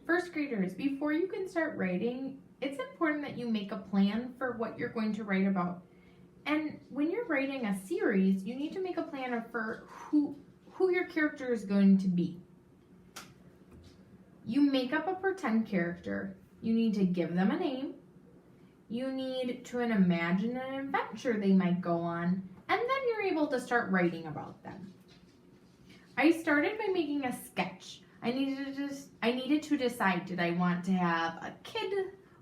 First graders, before you can start writing, it's important that you make a plan for what you're going to write about. And when you're writing a series, you need to make a plan for who your character is going to be. You make up a pretend character. You need to give them a name. You need to imagine an adventure they might go on, and then you're able to start writing about them. I started by making a sketch. I needed to decide, did I want to have a kid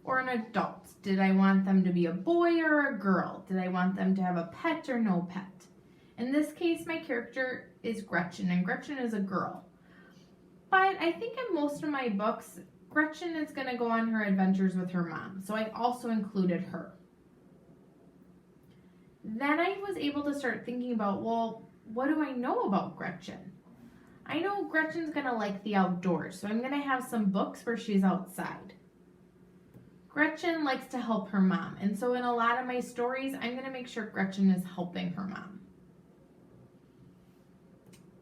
or an adult? Did I want them to be a boy or a girl? Did I want them to have a pet or no pet? In this case, my character is Gretchen, and Gretchen is a girl. But I think in most of my books, Gretchen is going to go on her adventures with her mom, so I also included her. Then I was able to start thinking about, well, what do I know about Gretchen? I know Gretchen's going to like the outdoors, so I'm going to have some books where she's outside. Gretchen likes to help her mom, and so in a lot of my stories, I'm going to make sure Gretchen is helping her mom.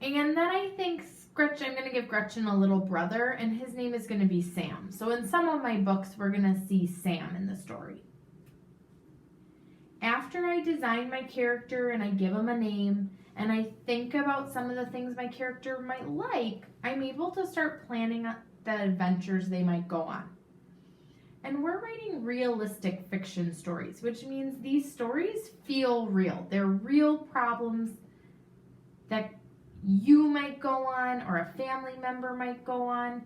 And then I think I'm going to give Gretchen a little brother, and his name is going to be Sam. So in some of my books, we're going to see Sam in the story. After I design my character and I give him a name, and I think about some of the things my character might like, I'm able to start planning the adventures they might go on. And we're writing realistic fiction stories, which means these stories feel real. They're real problems that you might go on or a family member might go on.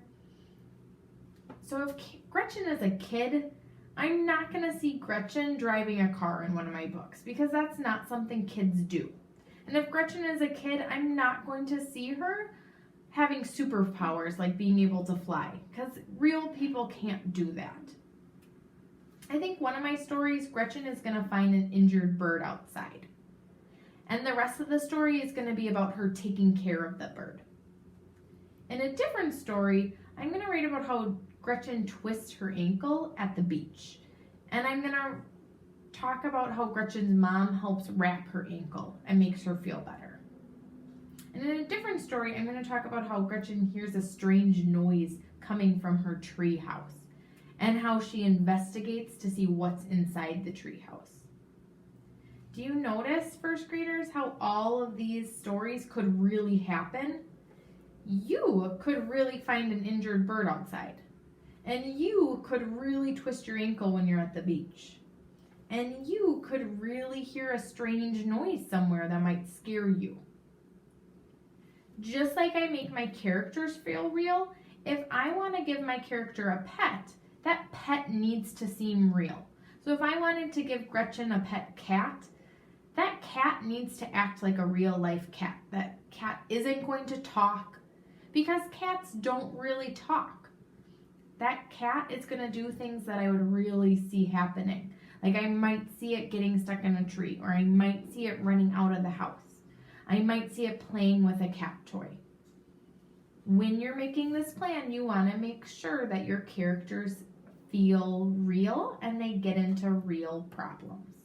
So if Gretchen is a kid, I'm not going to see Gretchen driving a car in one of my books because that's not something kids do. And if Gretchen is a kid, I'm not going to see her having superpowers like being able to fly because real people can't do that. I think one of my stories, Gretchen is going to find an injured bird outside. And the rest of the story is going to be about her taking care of the bird. In a different story, I'm going to write about how Gretchen twists her ankle at the beach. And I'm going to talk about how Gretchen's mom helps wrap her ankle and makes her feel better. And in a different story, I'm going to talk about how Gretchen hears a strange noise coming from her tree house and how she investigates to see what's inside the tree house. Do you notice, first graders, how all of these stories could really happen? You could really find an injured bird outside. And you could really twist your ankle when you're at the beach. And you could really hear a strange noise somewhere that might scare you. Just like I make my characters feel real, if I want to give my character a pet, that pet needs to seem real. So if I wanted to give Gretchen a pet cat, that cat needs to act like a real life cat. That cat isn't going to talk because cats don't really talk. That cat is going to do things that I would really see happening. Like I might see it getting stuck in a tree, or I might see it running out of the house. I might see it playing with a cat toy. When you're making this plan, you want to make sure that your characters feel real and they get into real problems.